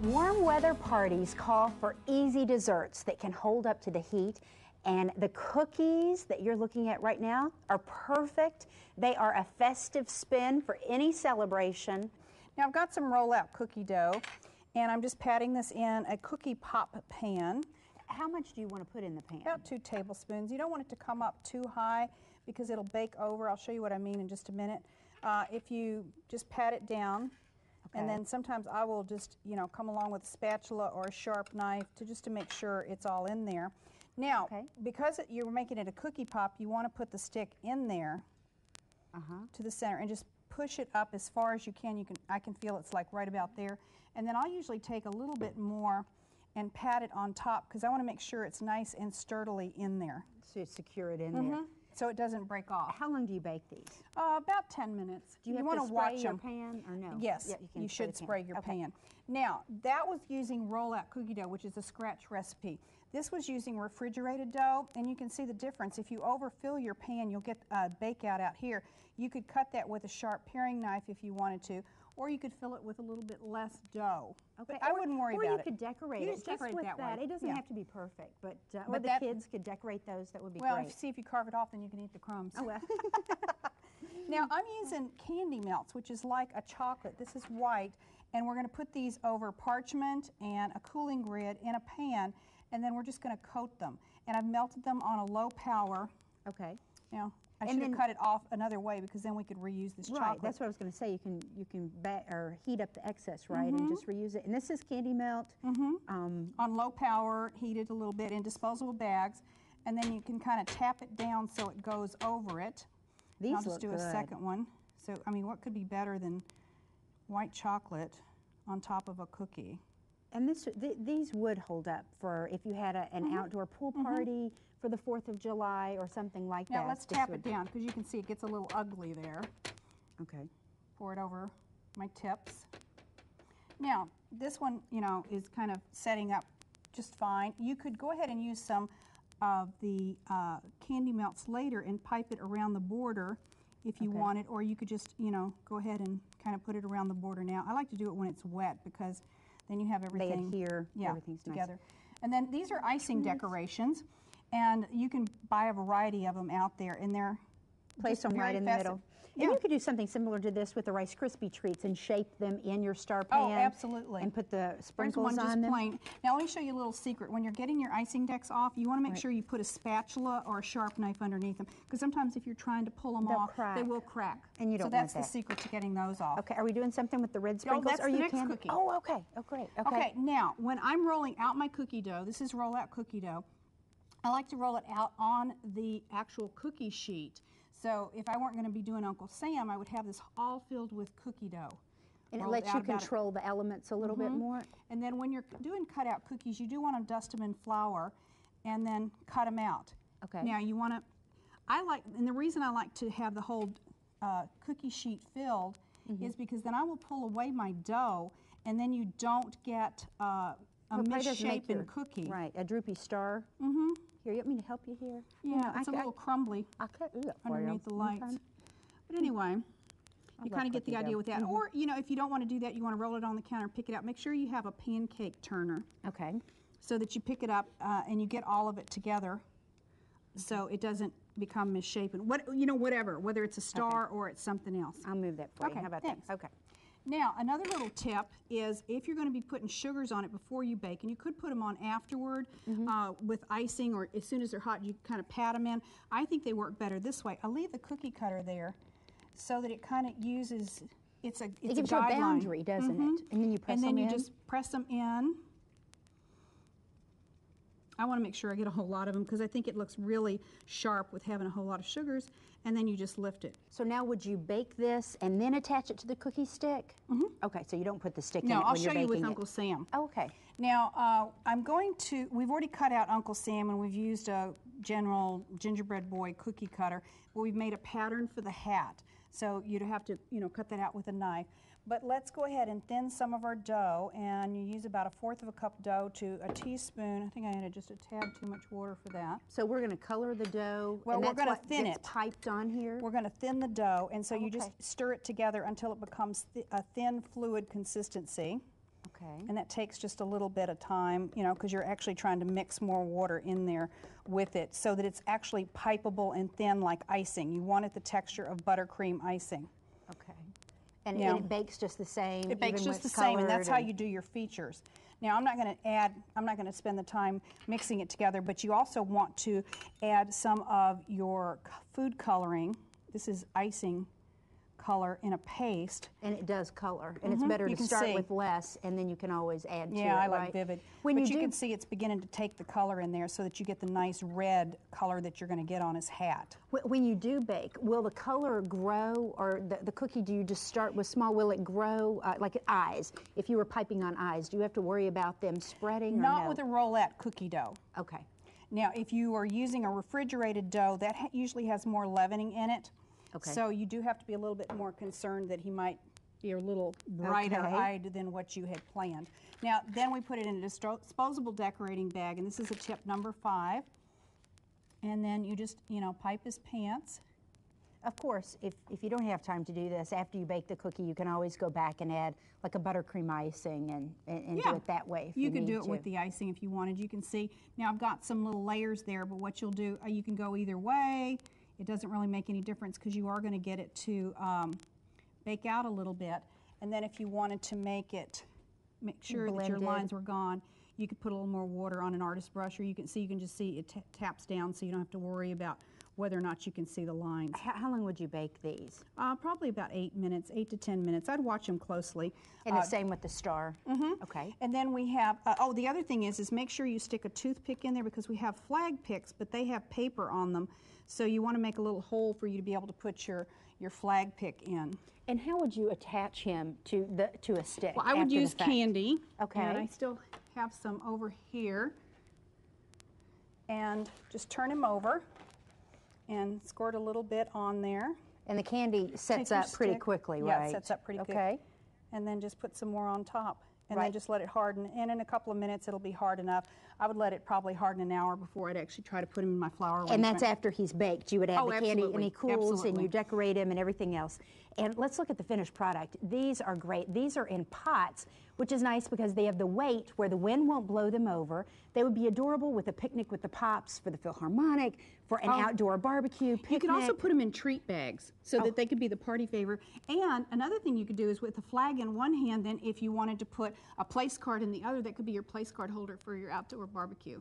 Warm weather parties call for easy desserts that can hold up to the heat, and the cookies that you're looking at right now are perfect. They are a festive spin for any celebration. Now I've got some roll-out cookie dough, and I'm just patting this in a cookie pop pan. How much do you want to put in the pan? About 2 tablespoons. You don't want it to come up too high because it'll bake over. I'll show you what I mean in just a minute. If you just pat it down, and then sometimes I will just, come along with a spatula or a sharp knife to make sure it's all in there. Now, because you're making it a cookie pop, you want to put the stick in there to the center and just push it up as far as you can. I can feel it's like right about there. And then I'll usually take a little bit more and pat it on top because I want to make sure it's nice and sturdily in there. So secure it in there. So it doesn't break off. How long do you bake these? About 10 minutes. Do you want to spray watch your them. pan or no? Yes, Yeah, you should spray your pan. Now, that was using roll-out cookie dough, which is a scratch recipe. This was using refrigerated dough, and you can see the difference. If you overfill your pan, you'll get bake out here. You could cut that with a sharp paring knife if you wanted to, or you could fill it with a little bit less dough. Okay, I wouldn't worry about it. Or you could decorate it just with that. It doesn't have to be perfect, but or the kids could decorate those. That would be great. Well, see if you carve it off, then you can eat the crumbs. Oh, well. Now, I'm using candy melts, which is like a chocolate. This is white, and we're going to put these over parchment and a cooling grid in a pan, and then we're just going to coat them. And I've melted them on a low power. Okay. Now, I should have cut it off another way because then we could reuse this chocolate. Right, that's what I was going to say. You can heat up the excess, right, and just reuse it. And this is candy melt. On low power, heated a little bit in disposable bags, and then you can kind of tap it down so it goes over it. These I'll just do a second one. So, I mean, what could be better than white chocolate on top of a cookie? And these would hold up for if you had an outdoor pool party for the 4th of July or something like that. Now let's tap it down because you can see it gets a little ugly there. Okay. Pour it over my tips. Now, this one, is kind of setting up just fine. You could go ahead and use some of the candy melts later and pipe it around the border if you wanted, or you could just, go ahead and kind of put it around the border now. I like to do it when it's wet because then you have everything. They adhere, everything's together. Nice. And then these are icing decorations, and you can buy a variety of them out there, and they're place them right in the middle. And you could do something similar to this with the Rice Krispie treats and shape them in your star pan. Oh, absolutely. And put the sprinkles on them. Plain. Now let me show you a little secret. When you're getting your icing decks off, you want to make sure you put a spatula or a sharp knife underneath them, because sometimes if you're trying to pull them off, they will crack. And you don't want that. So that's the secret to getting those off. Okay, are we doing something with the red sprinkles? That's the next cookie. Oh, okay. Oh, great. Okay, now when I'm rolling out my cookie dough, this is roll-out cookie dough, I like to roll it out on the actual cookie sheet. So if I weren't going to be doing Uncle Sam, I would have this all filled with cookie dough. And it lets you control the elements a little bit more. And then when you're doing cutout cookies, you do want to dust them in flour and then cut them out. Okay. Now you want to, and the reason I like to have the whole cookie sheet filled is because then I will pull away my dough, and then you don't get a misshapen cookie. Right, a droopy star. Here, you want me to help you here? Yeah, it's a little crumbly underneath the lights. But anyway, you kind of get the idea with that. Or, if you don't want to do that, you want to roll it on the counter, pick it out. Make sure you have a pancake turner. Okay. So that you pick it up and you get all of it together so it doesn't become misshapen. Whatever, whether it's a star or it's something else. I'll move that for you. How about that? Okay. Now, another little tip is if you're going to be putting sugars on it before you bake, and you could put them on afterward with icing, or as soon as they're hot, you kind of pat them in. I think they work better this way. I leave the cookie cutter there so that it kind of uses, it gives you a boundary, doesn't it? And then you press them in. And then you just press them in. I want to make sure I get a whole lot of them because I think it looks really sharp with having a whole lot of sugars, and then you just lift it. So now would you bake this and then attach it to the cookie stick? Okay, so you don't put the stick in it when you're baking it. No, I'll show you with Uncle Sam. Oh, okay. Now, we've already cut out Uncle Sam, and we've used a general gingerbread boy cookie cutter, but we've made a pattern for the hat. So you'd have to, cut that out with a knife. But let's go ahead and thin some of our dough, and you use about 1/4 of a cup dough to a teaspoon. I think I added just a tad too much water for that. So we're going to color the dough. Well, we're going to thin it. It's piped on here. We're going to thin the dough, and so you just stir it together until it becomes a thin fluid consistency. Okay. And that takes just a little bit of time, you know, because you're actually trying to mix more water in there with it so that it's actually pipeable and thin like icing. You want it the texture of buttercream icing. Okay. And, Now, and it bakes just the same? It bakes even just when the it's same, and that's how colored you do your features. Now, I'm not going to spend the time mixing it together, but you also want to add some of your food coloring. This is icing color in a paste. And it does color, and it's better You to can start see. with less, and then you can always add to it, Yeah, I like right? vivid. When But you you do, can see it's beginning to take the color in there so that you get the nice red color that you're going to get on his hat. when you do bake, will the color grow, or the cookie, do you just start with small? Will it grow, like eyes? If you were piping on eyes, do you have to worry about them spreading or Not no? with a roulette cookie dough. Okay. Now, if you are using a refrigerated dough, that usually has more leavening in it. Okay. So you do have to be a little bit more concerned that he might be a little brighter-eyed than what you had planned. Now, then we put it in a disposable decorating bag, and this is a tip number 5. And then you just, you know, pipe his pants. Of course, if you don't have time to do this, after you bake the cookie, you can always go back and add like a buttercream icing and do it that way if you could need do it to. with the icing if you wanted. You can see, now I've got some little layers there, but what you'll do, you can go either way. It doesn't really make any difference because you are going to get it to bake out a little bit. And then if you wanted to make sure that your Blended. lines were gone, you could put a little more water on an artist brush, or you can just see it taps down, so you don't have to worry about whether or not you can see the lines. How long would you bake these? Probably about 8 minutes, 8 to 10 minutes. I'd watch them closely. And the same with the star? Mm-hmm. Okay. And then we have, the other thing is make sure you stick a toothpick in there, because we have flag picks, but they have paper on them. So you want to make a little hole for you to be able to put your flag pick in. And how would you attach him to a stick? Well, I would after use the fact? candy. Okay. And I still have some over here. And just turn him over and squirt a little bit on there. And the candy sets Take your up pretty stick. quickly, Yeah, right? it sets up pretty good. Okay. And then just put some more on top. And Right. then just let it harden. And in a couple of minutes, it'll be hard enough. I would let it probably harden an hour before I'd actually try to put him in my flower arrangement. And that's after he's baked. You would add Oh, the candy, and absolutely. he cools, and Absolutely. you decorate him and everything else. And let's look at the finished product. These are great. These are in pots, which is nice because they have the weight where the wind won't blow them over. They would be adorable with a picnic with the Pops, for the Philharmonic, for an outdoor barbecue picnic. You can also put them in treat bags so that they could be the party favor. And another thing you could do is with a flag in one hand, then if you wanted to put a place card in the other, that could be your place card holder for your outdoor barbecue.